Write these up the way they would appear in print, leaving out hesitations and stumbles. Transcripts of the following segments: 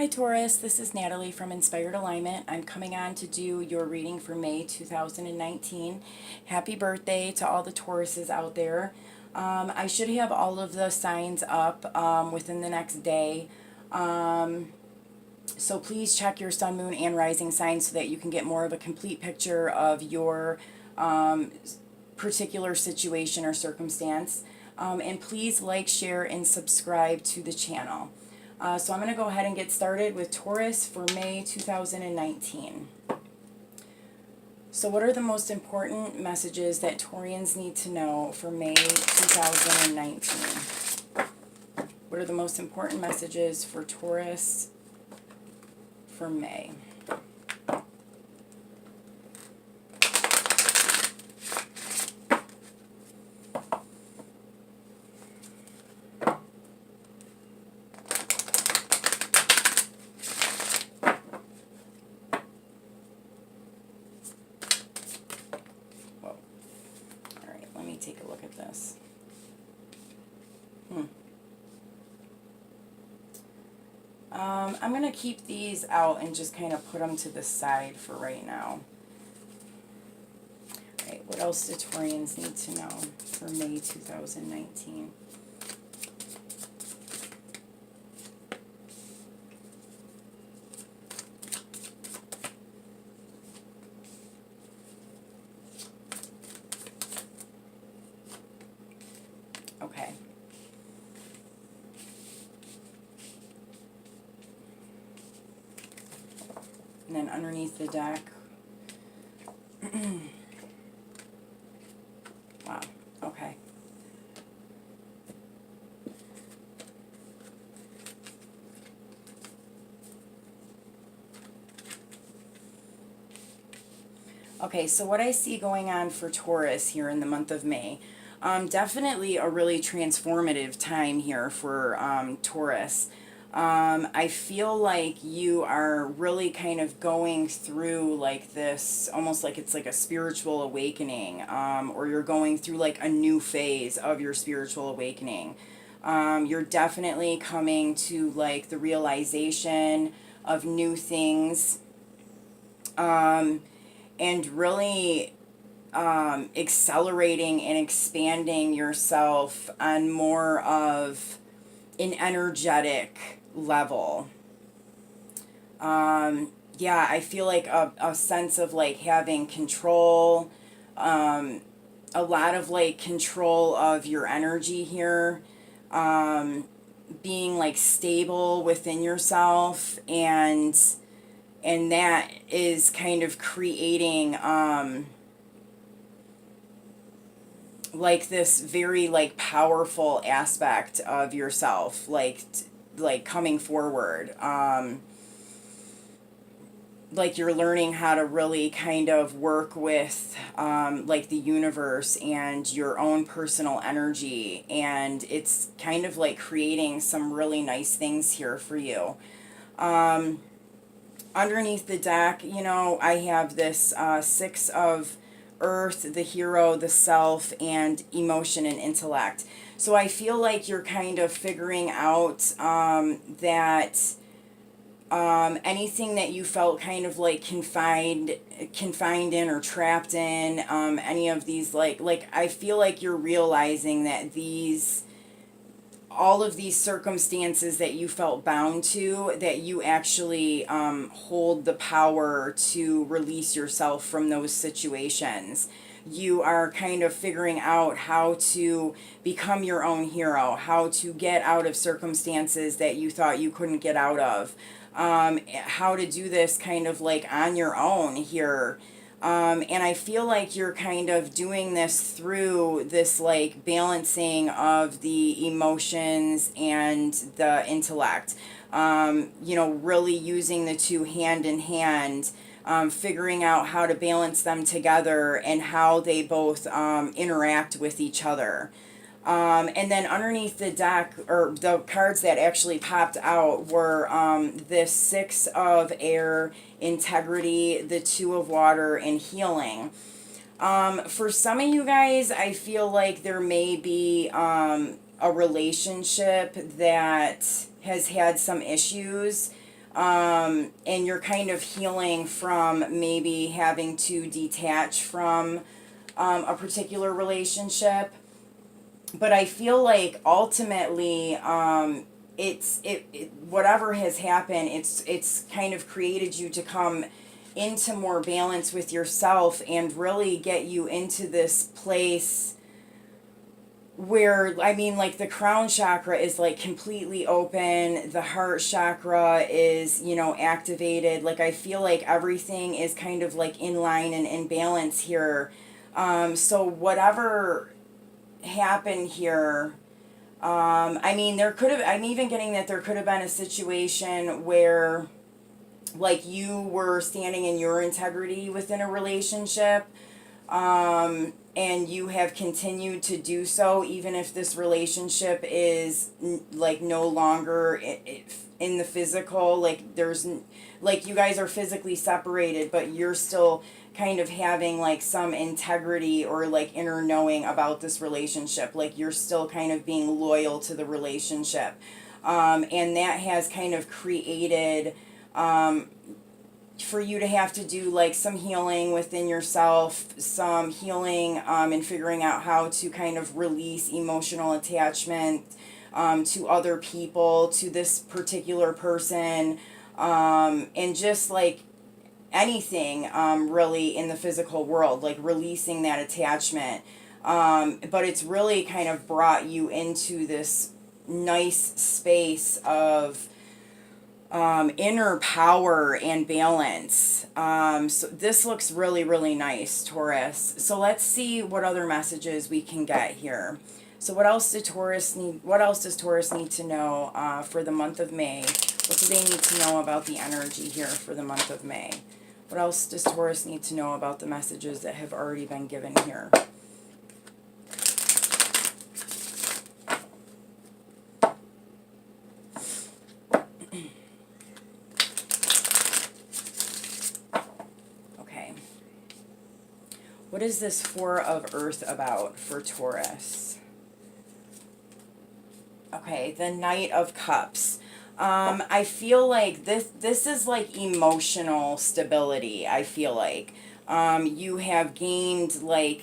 Hi Taurus, this is Natalie from Inspired Alignment. I'm coming on to do your reading for May 2019. Happy birthday to all the Tauruses out there. I should have all of the signs up within the next day. So please check your sun, moon, and rising signs so that you can get more of a complete picture of your particular situation or circumstance. And please like, share, and subscribe to the channel. So I'm going to go ahead and get started with Taurus for May 2019. So what are the most important messages that Taurians need to know for May 2019? What are the most important messages for Taurus for May? Take a look at this. I'm going to keep these out and just kind of put them to the side for right now. All right, what else do Taurians need to know for May 2019? Okay. And then underneath the deck, wow, okay. Okay, so what I see going on for Taurus here in the month of May, definitely a really transformative time here for Taurus. I feel like you are really kind of going through like this, almost like it's like a spiritual awakening, or you're going through like a new phase of your spiritual awakening. You're definitely coming to like the realization of new things, and really accelerating and expanding yourself on more of an energetic level. Yeah, I feel like a sense of like having control, a lot of like control of your energy here, being like stable within yourself, and that is kind of creating like this very like powerful aspect of yourself, like coming forward, like you're learning how to really kind of work with like the universe and your own personal energy, and it's kind of like creating some really nice things here for you. Underneath the deck, you know, I have this Six of Earth, the hero, the self, and emotion and intellect. So I feel like you're kind of figuring out that anything that you felt kind of like confined in or trapped in, any of these like I feel like you're realizing that all of these circumstances that you felt bound to, that you actually hold the power to release yourself from those situations. You are kind of figuring out how to become your own hero, how to get out of circumstances that you thought you couldn't get out of, how to do this kind of like on your own here. And I feel like you're kind of doing this through this like balancing of the emotions and the intellect. You know, really using the two hand in hand, figuring out how to balance them together and how they both interact with each other. And then underneath the deck, or the cards that actually popped out, were this Six of Air, integrity, the Two of Water, and healing. For some of you guys, I feel like there may be a relationship that has had some issues. and you're kind of healing from maybe having to detach from a particular relationship. But I feel like ultimately, whatever has happened, it's kind of created you to come into more balance with yourself and really get you into this place where, I mean, like, the crown chakra is like completely open, the heart chakra is, you know, activated. Like, I feel like everything is kind of like in line and in balance here. So whatever happened here, I mean, there could have, I'm even getting that there could have been a situation where, like, you were standing in your integrity within a relationship, and you have continued to do so, even if this relationship is like no longer in the physical. Like, like, you guys are physically separated, but you're still kind of having like some integrity or like inner knowing about this relationship. Like, you're still kind of being loyal to the relationship, and that has kind of created, for you to have to do like some healing within yourself, some healing, and figuring out how to kind of release emotional attachment, to other people, to this particular person, and just like anything, really, in the physical world, like releasing that attachment. But it's really kind of brought you into this nice space of inner power and balance. So this looks really, really nice, Taurus. So let's see what other messages we can get here. So what else does Taurus need? What else does Taurus need to know for the month of May? What do they need to know about the energy here for the month of May? What else does Taurus need to know about the messages that have already been given here? What is this Four of Earth about for Taurus? Okay, the Knight of Cups. I feel like this is like emotional stability, I feel like. You have gained like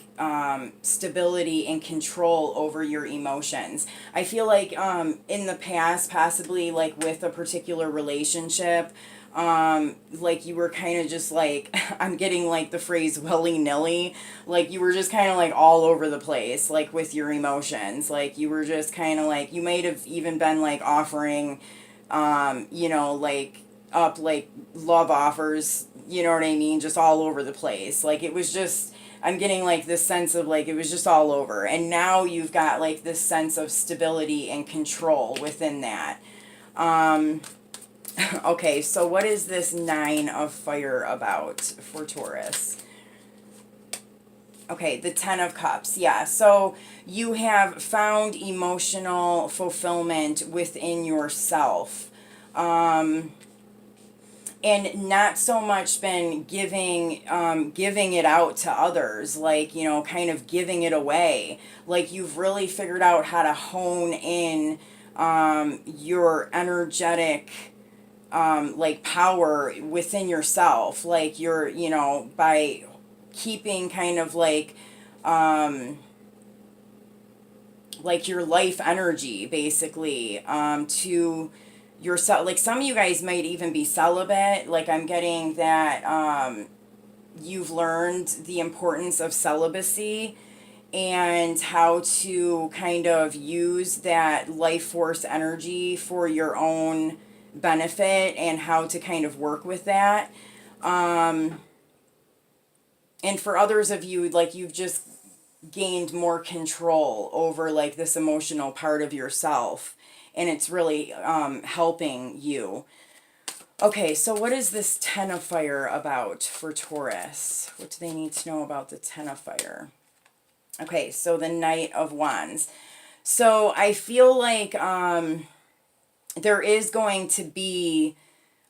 stability and control over your emotions. I feel like in the past, possibly like with a particular relationship, like you were kind of just like, I'm getting like the phrase willy-nilly, like you were just kind of like all over the place, like with your emotions. Like you were just kind of like, you might have even been like offering, you know, like up like love offers, you know what I mean, just all over the place. Like it was just, I'm getting like this sense of like it was just all over, and now you've got like this sense of stability and control within that. Okay, so what is this Nine of Fire about for Taurus? Okay, the Ten of Cups. Yeah, so you have found emotional fulfillment within yourself. And not so much been giving it out to others, like, you know, kind of giving it away. Like you've really figured out how to hone in your energetic, like power within yourself. Like you're, you know, by keeping kind of like your life energy basically, to yourself. Like some of you guys might even be celibate. Like I'm getting that you've learned the importance of celibacy and how to kind of use that life force energy for your own benefit and how to kind of work with that. And for others of you, like you've just gained more control over like this emotional part of yourself, and it's really helping you. Okay, so what is this Ten of Fire about for Taurus? What do they need to know about the Ten of Fire? Okay, so the Knight of Wands. So I feel like there is going to be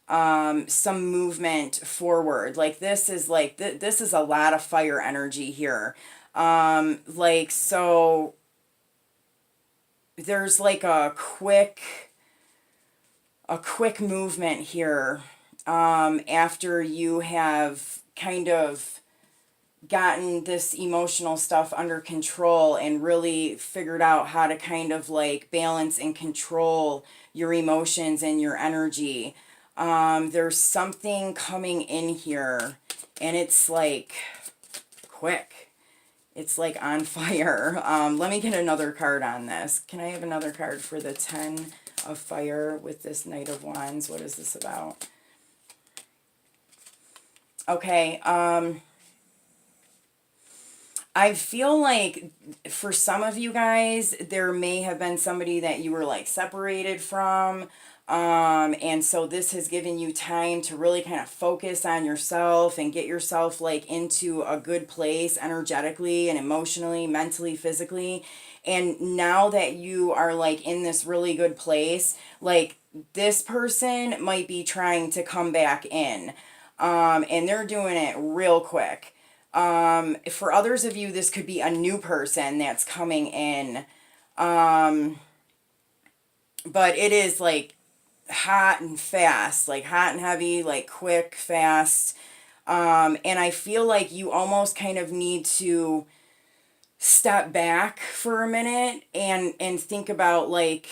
some movement forward. Like this is like, this is a lot of fire energy here. Like, so there's like a quick, a quick movement here, after you have kind of gotten this emotional stuff under control and really figured out how to kind of like balance and control your emotions and your energy. There's something coming in here, and it's like quick. It's like on fire. Let me get another card on this. Can I have another card for the 10 of fire with this Knight of Wands? What is this about? Okay, I feel like for some of you guys, there may have been somebody that you were like separated from. And so this has given you time to really kind of focus on yourself and get yourself like into a good place energetically and emotionally, mentally, physically. And now that you are like in this really good place, like this person might be trying to come back in. And they're doing it real quick. For others of you, this could be a new person that's coming in. But it is like hot and fast, like hot and heavy, like quick, fast. And I feel like you almost kind of need to step back for a minute and think about like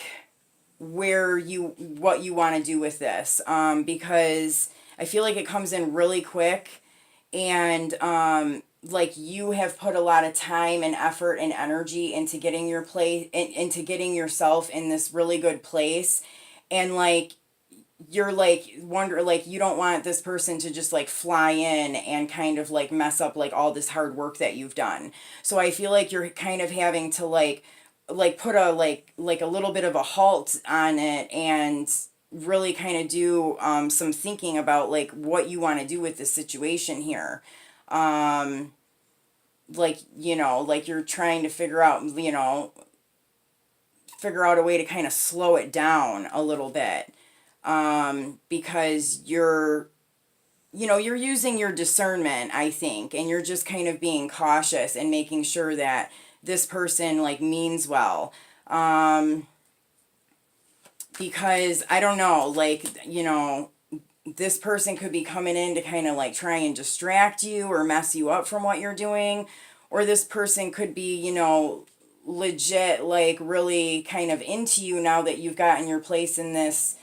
what you want to do with this. Because I feel like it comes in really quick, and like you have put a lot of time and effort and energy into getting your place, into getting yourself in this really good place, and like you're like wonder, like you don't want this person to just like fly in and kind of like mess up like all this hard work that you've done. So I feel like you're kind of having to like put a like a little bit of a halt on it and really kind of do some thinking about like what you want to do with this situation here. Like, you know, like you're trying to figure out, you know, figure out a way to kind of slow it down a little bit. Because you're, you know, you're using your discernment, I think, and you're just kind of being cautious and making sure that this person like means well. Because I don't know, like, you know, this person could be coming in to kind of like try and distract you or mess you up from what you're doing. Or this person could be, you know, legit, like really kind of into you now that you've gotten your place in this,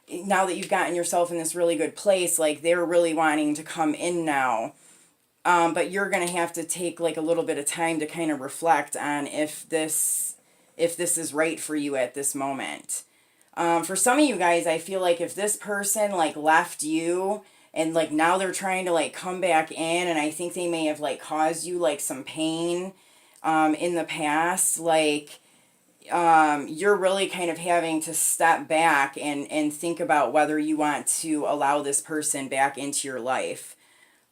now that you've gotten yourself in this really good place. Like they're really wanting to come in now. But you're going to have to take like a little bit of time to kind of reflect on if this is right for you at this moment. For some of you guys, I feel like if this person like left you and like now they're trying to like come back in, and I think they may have like caused you like some pain in the past, like you're really kind of having to step back and think about whether you want to allow this person back into your life.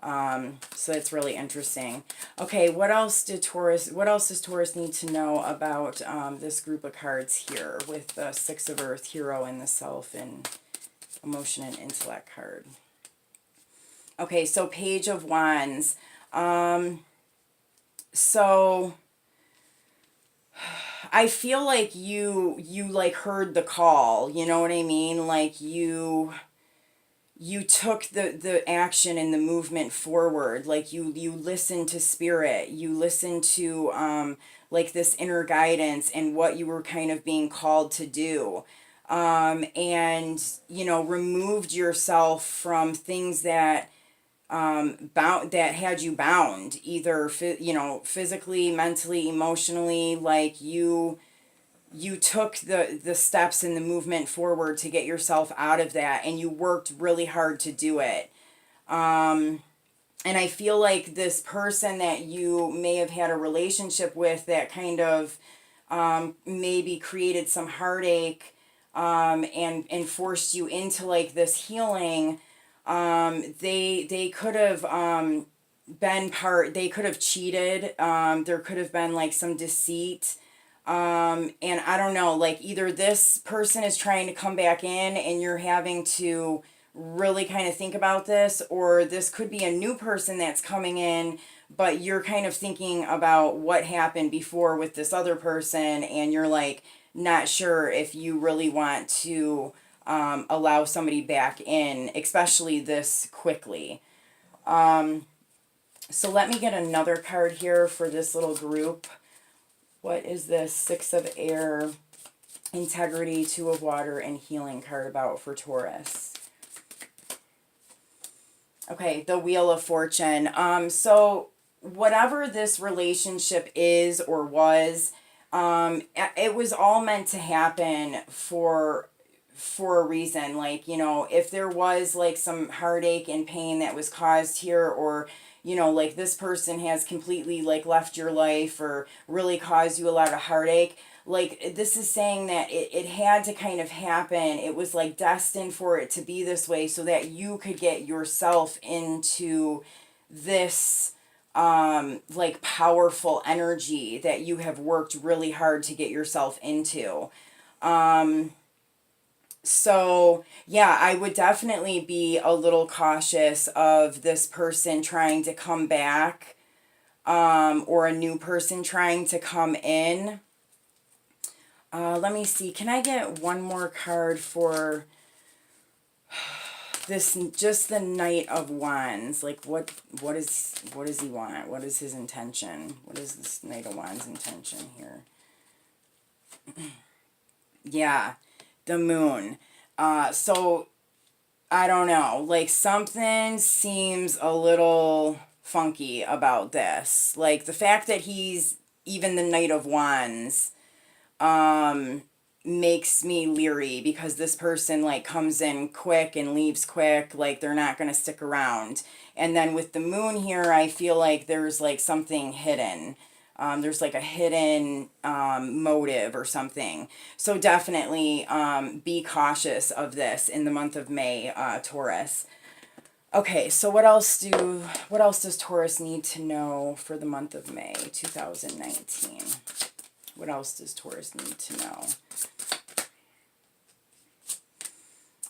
So that's really interesting. Okay, what else does Taurus need to know about this group of cards here with the Six of Earth, Hero, and the Self, and Emotion and Intellect card? Okay, so Page of Wands. So I feel like you like heard the call, you know what I mean? Like you took the action and the movement forward. Like you listened to spirit, you listened to like this inner guidance and what you were kind of being called to do. And you know, removed yourself from things that that had you bound, either you know, physically, mentally, emotionally. Like you took the steps and the movement forward to get yourself out of that, and you worked really hard to do it. And I feel like this person that you may have had a relationship with that kind of maybe created some heartache and forced you into like this healing. They could have they could have cheated. There could have been like some deceit. And I don't know, like either this person is trying to come back in and you're having to really kind of think about this, or this could be a new person that's coming in, but you're kind of thinking about what happened before with this other person, and you're like not sure if you really want to allow somebody back in, especially this quickly. So let me get another card here for this little group. What is this? Six of Air, Integrity, Two of Water, and Healing card about for Taurus? Okay, the Wheel of Fortune. So whatever this relationship is or was, it was all meant to happen for a reason. Like, you know, if there was like some heartache and pain that was caused here, or you know, like this person has completely like left your life or really caused you a lot of heartache, like this is saying that it had to kind of happen. It was like destined for it to be this way so that you could get yourself into this like powerful energy that you have worked really hard to get yourself into. So yeah, I would definitely be a little cautious of this person trying to come back, or a new person trying to come in. Let me see. Can I get one more card for this? Just the Knight of Wands. Like what does he want? What is his intention? What is this Knight of Wands intention here? Yeah, the Moon. So I don't know. Like something seems a little funky about this. Like the fact that he's even the Knight of Wands makes me leery, because this person like comes in quick and leaves quick, like they're not going to stick around. And then with the Moon here, I feel like there's like something hidden. There's like a hidden motive or something. So definitely be cautious of this in the month of May, Taurus. Okay, so what else does Taurus need to know for the month of May 2019? What else does Taurus need to know?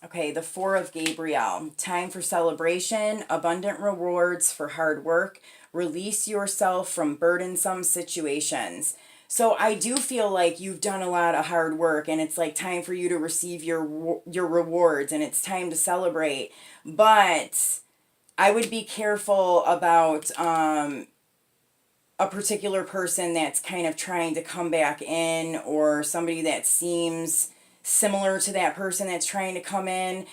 Okay, the Four of Gabriel. Time for celebration, abundant rewards for hard work. Release yourself from burdensome situations. So I do feel like you've done a lot of hard work, and it's like time for you to receive your rewards, and it's time to celebrate. But I would be careful about a particular person that's kind of trying to come back in, or somebody that seems similar to that person that's trying to come in,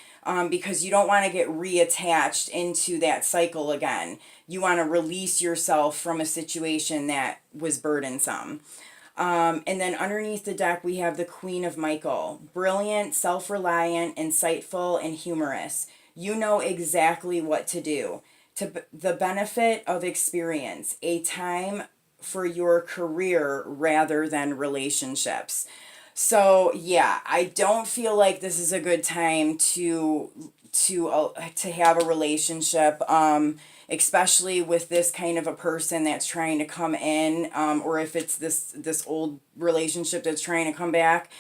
because you don't want to get reattached into that cycle again. You want to release yourself from a situation that was burdensome. And then underneath the deck, we have the Queen of Michael. Brilliant, self-reliant, insightful, and humorous. You know exactly what to do. To the benefit of experience. A time for your career rather than relationships. So yeah, I don't feel like this is a good time to have a relationship, especially with this kind of a person that's trying to come in, or if it's this old relationship that's trying to come back.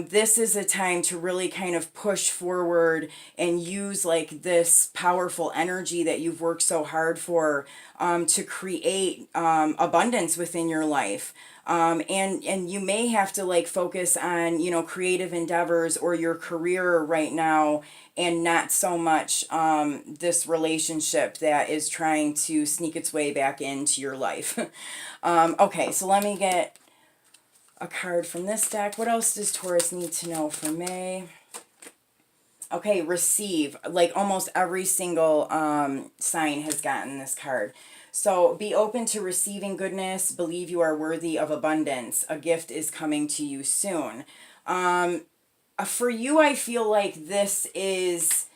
This is a time to really kind of push forward and use like this powerful energy that you've worked so hard for, to create abundance within your life. And you may have to like focus on, you know, creative endeavors or your career right now, and not so much this relationship that is trying to sneak its way back into your life. Okay, so let me get a card from this deck. What else does Taurus need to know for May? Okay, receive. Like almost every single sign has gotten this card. So be open to receiving goodness. Believe you are worthy of abundance. A gift is coming to you soon. For you, I feel like this is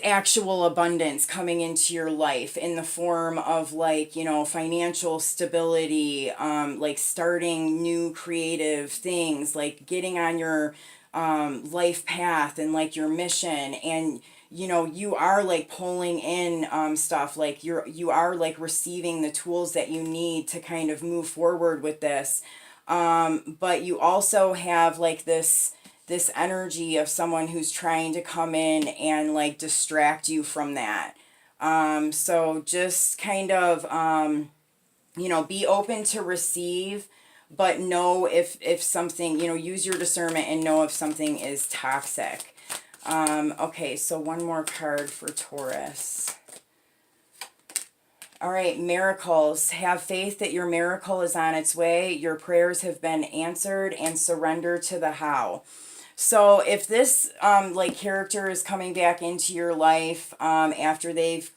actual abundance coming into your life in the form of like, you know, financial stability, like starting new creative things, like getting on your life path and like your mission. And you know, you are like pulling in stuff, like you are like receiving the tools that you need to kind of move forward with this. But you also have like this energy of someone who's trying to come in and like distract you from that. So just kind of, you know, be open to receive, but know if something, you know, use your discernment and know if something is toxic. Okay, so one more card for Taurus. All right, miracles. Have faith that your miracle is on its way. Your prayers have been answered, and surrender to the how. So if this like character is coming back into your life after they've,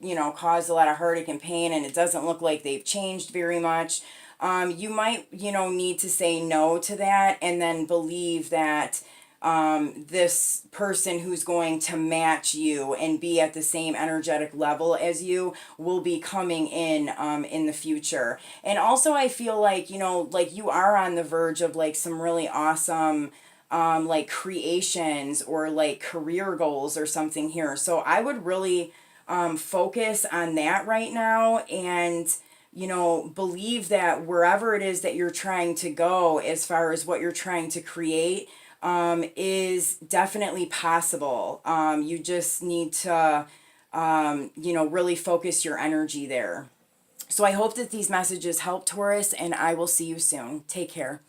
you know, caused a lot of heartache and pain, and it doesn't look like they've changed very much, you might, you know, need to say no to that, and then believe that this person who's going to match you and be at the same energetic level as you will be coming in the future. And also I feel like, you know, like you are on the verge of like some really awesome like creations or like career goals or something here. So I would really focus on that right now, and you know, believe that wherever it is that you're trying to go as far as what you're trying to create is definitely possible. You just need to you know, really focus your energy there. So I hope that these messages help, Taurus, and I will see you soon. Take care.